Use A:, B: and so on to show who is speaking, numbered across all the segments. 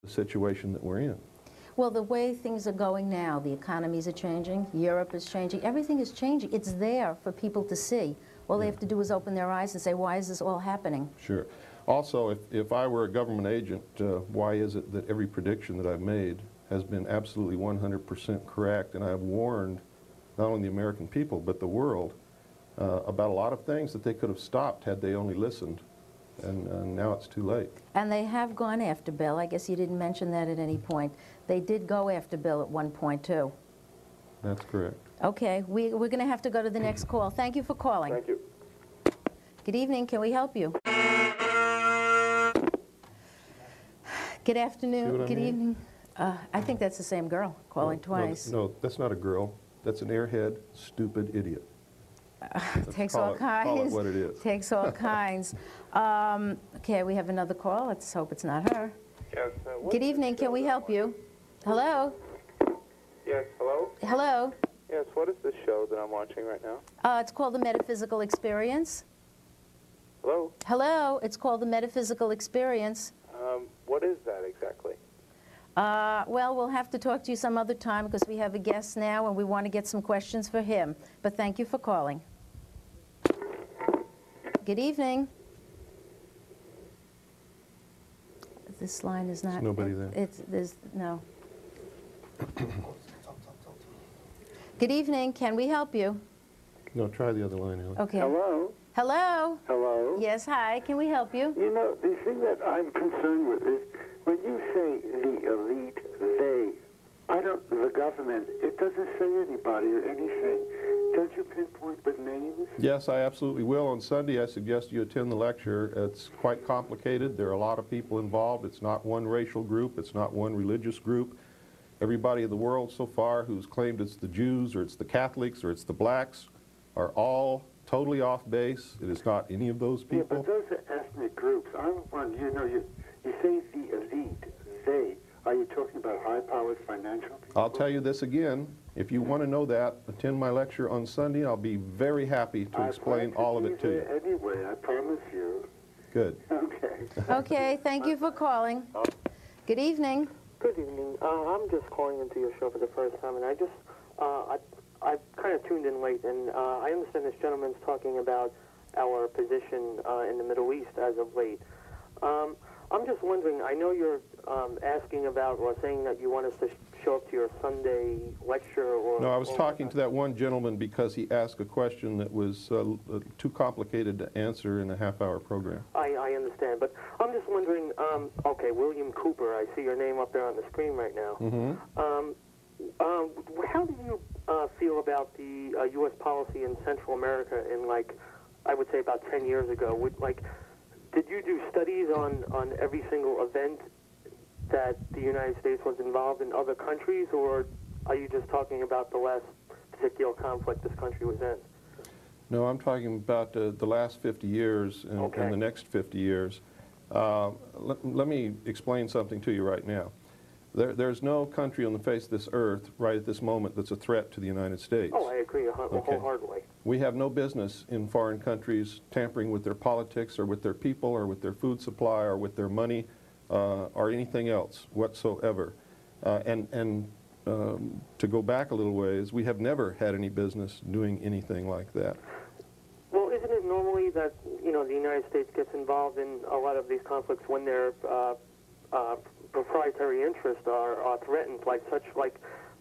A: situation that we're in.
B: Well, the way things are going now, the economies are changing, Europe is changing, everything is changing. It's there for people to see. All they have to do is open their eyes and say, why is this all happening?
A: Sure. Also, if I were a government agent, why is it that every prediction that I've made has been absolutely 100% correct, and I've warned not only the American people, but the world about a lot of things that they could have stopped had they only listened, and now it's too late.
B: And they have gone after Bill. I guess you didn't mention that at any point. They did go after Bill at one point, too.
A: That's correct.
B: Okay, we're going to have to go to the next call. Thank you for calling.
C: Thank you.
B: Good evening. Can we help you? Good afternoon. Good evening. I think that's the same girl calling twice.
A: No, that's not a girl. That's an airhead, stupid idiot.
B: Takes all kinds.
A: Call it what it is.
B: Takes all kinds. Okay, we have another call. Let's hope it's not her.
C: Yes.
B: Good evening. Can we help you? Hello?
C: Yes, hello?
B: Hello?
C: Yes, what is the show that I'm watching right now?
B: It's called The Metaphysical Experience.
C: Hello?
B: Hello? It's called The Metaphysical Experience.
C: What is that exactly?
B: Well, we'll have to talk to you some other time because we have a guest now and we want to get some questions for him. But thank you for calling. Good evening. This line is not...
A: There's nobody there.
B: There's no. Good evening. Can we help you?
A: No, try the other line, Ellie.
B: Okay.
D: Hello?
B: Hello?
D: Hello?
B: Yes, hi. Can we help you?
D: You know, the thing that I'm concerned with is when you say the elite, the government, it doesn't say anybody or anything. Don't you pinpoint with names?
A: Yes, I absolutely will. On Sunday, I suggest you attend the lecture. It's quite complicated. There are a lot of people involved. It's not one racial group. It's not one religious group. Everybody in the world so far who's claimed it's the Jews or it's the Catholics or it's the blacks are all totally off base. It is not any of those people.
D: Yeah, but those are ethnic groups. I'm one, you know, you say the elite, they. Are you talking about high-powered financial people?
A: I'll tell you this again. If you want to know that, attend my lecture on Sunday. I'll be very happy to explain all of it to you.
D: Anyway, I promise you.
A: Good.
D: Okay.
B: Okay, thank you for calling. Good evening.
E: Good evening. I'm just calling into your show for the first time, and I just, I kind of tuned in late, and I understand this gentleman's talking about our position in the Middle East as of late. I'm just wondering, I know you're asking about or saying that you want us to show up to your Sunday lecture or...
A: No, I was talking to that one gentleman because he asked a question that was too complicated to answer in a half-hour program.
E: I understand, but I'm just wondering, okay, William Cooper, I see your name up there on the screen right now.
A: Mm-hmm.
E: How do you feel about the U.S. policy in Central America in, like, I would say about 10 years ago? Did you do studies on every single event that the United States was involved in other countries, or are you just talking about the last particular conflict this country was in?
A: No, I'm talking about the last 50 years and the next 50 years. Let me explain something to you right now. There's no country on the face of this earth right at this moment that's a threat to the United States.
E: Oh, I agree wholeheartedly.
A: We have no business in foreign countries tampering with their politics or with their people or with their food supply or with their money or anything else whatsoever. To go back a little ways, we have never had any business doing anything like that.
E: Well, isn't it normally that, you know, the United States gets involved in a lot of these conflicts when their proprietary interests are threatened, like,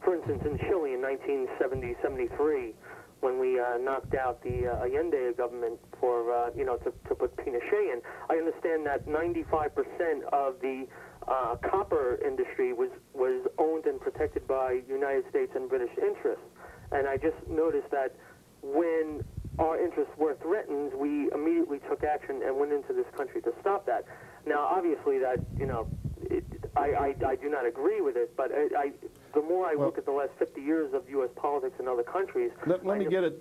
E: for instance, in Chile in 1970-73, when we knocked out the Allende government for, you know, to put Pinochet in. I understand that 95% of the copper industry was owned and protected by United States and British interests. And I just noticed that when our interests were threatened, we immediately took action and went into this country to stop that. Now, obviously, that, you know, I do not agree with it, but the more I look at the last 50 years of U.S. politics in other countries...
A: Let me get at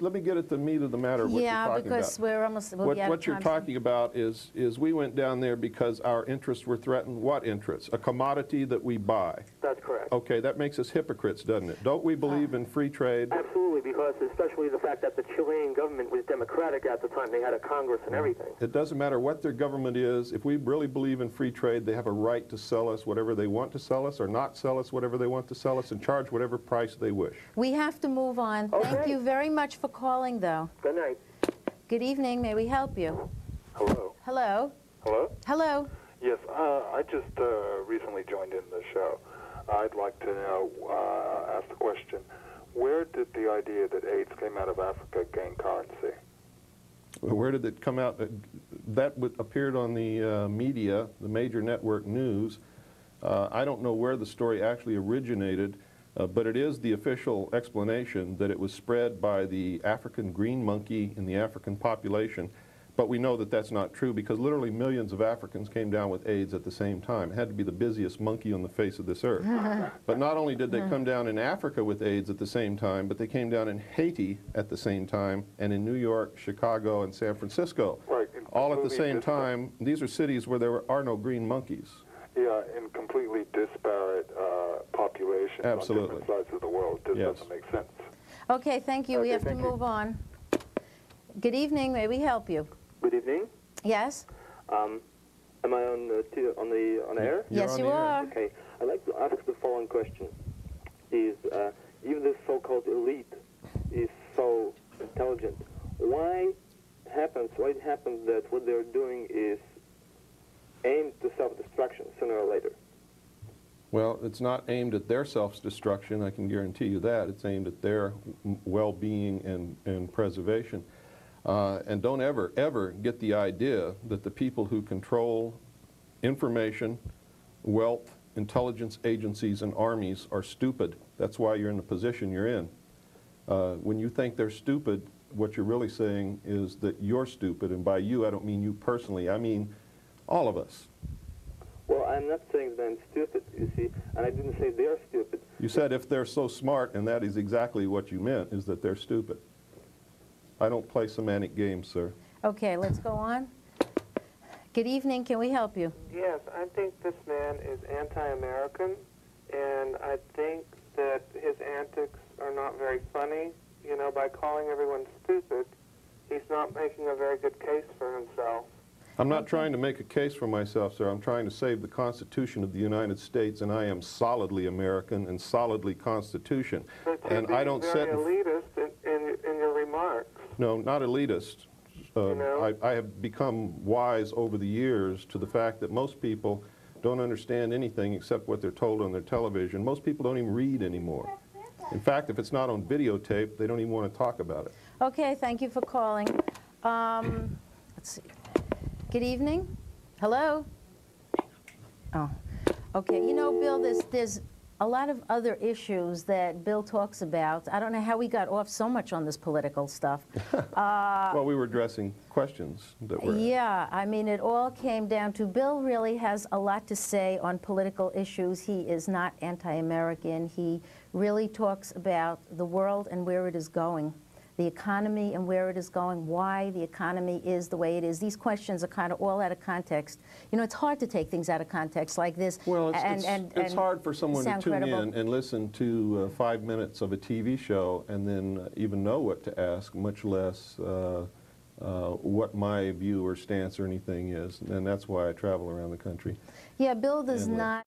A: the meat of the matter of what you're talking about.
B: Yeah, because we're almost...
A: What you're talking about is we went down there because our interests were threatened. What interests? A commodity that we buy.
E: That's correct.
A: Okay, that makes us hypocrites, doesn't it? Don't we believe in free trade?
E: Absolutely, because especially the fact that the Chilean government was democratic at the time. They had a Congress and everything.
A: It doesn't matter what their government is. If we really believe in free trade, they have a right to sell us whatever they want to sell us or not sell us whatever they want to sell us and charge whatever price they wish.
B: We have to move on.
E: Okay.
B: Thank you very much for calling, though.
E: Good night.
B: Good evening. May we help you?
C: Hello.
B: Hello?
C: Hello?
B: Hello?
C: Yes, I just recently joined in the show. I'd like to know, ask the question, where did the idea that AIDS came out of Africa gain currency?
A: Where did it come out? That appeared on the media, the major network news. I don't know where the story actually originated, but it is the official explanation that it was spread by the African green monkey in the African population. But we know that that's not true because literally millions of Africans came down with AIDS at the same time. It had to be the busiest monkey on the face of this earth. But not only did they come down in Africa with AIDS at the same time, but they came down in Haiti at the same time, and in New York, Chicago, and San Francisco.
C: Right.
A: All at the same time. These are cities where there are no green monkeys.
C: Yeah, in completely disparate populations
A: Absolutely.
C: on different sides of the world. This
A: Yes.
C: doesn't make sense.
B: Okay, thank you. We
C: Okay,
B: have to
C: thank you.
B: move on. Good evening. May we help you?
F: Good evening.
B: Yes?
F: Am I on air?
A: You're
B: Yes,
A: on
B: you
A: the air.
B: are.
F: Okay. I'd like to ask the following question: if this so-called elite is so intelligent, why it happens that what they're doing is aimed to self-destruction sooner or later?
A: Well, it's not aimed at their self-destruction, I can guarantee you that. It's aimed at their well-being and preservation. And don't ever get the idea that the people who control information, wealth, intelligence agencies, and armies are stupid. That's why you're in the position you're in. When you think they're stupid, what you're really saying is that you're stupid. And by you, I don't mean you personally. I mean all of us.
F: Well, I'm not saying that I'm stupid, you see, and I didn't say they're stupid.
A: You said if they're so smart, and that is exactly what you meant, is that they're stupid. I don't play semantic games, sir.
B: Okay, let's go on. Good evening. Can we help you?
G: Yes, I think this man is anti-American, and I think that his antics are not very funny. You know, by calling everyone stupid, he's not making a very good case for himself.
A: I'm not trying to make a case for myself, sir. I'm trying to save the Constitution of the United States, and I am solidly American and solidly Constitution.
G: But you're
A: And I don't
G: being
A: set...
G: very elitist in your remarks.
A: No, not elitist. I have become wise over the years to the fact that most people don't understand anything except what they're told on their television. Most people don't even read anymore. In fact, if it's not on videotape, they don't even want to talk about it.
B: Okay, thank you for calling. Let's see. Good evening. Hello? Oh, okay. You know, Bill, there's a lot of other issues that Bill talks about. I don't know how we got off so much on this political stuff.
A: Well, we were addressing questions that were...
B: Yeah, I mean, it all came down to Bill really has a lot to say on political issues. He is not anti-American. He really talks about the world and where it is going, the economy and where it is going, why the economy is the way it is. These questions are kind of all out of context. You know, it's hard to take things out of context like this.
A: Well, it's hard for someone to tune in and listen to 5 minutes of a TV show and then even know what to ask, much less what my view or stance or anything is. And that's why I travel around the country.
B: Yeah, Bill does not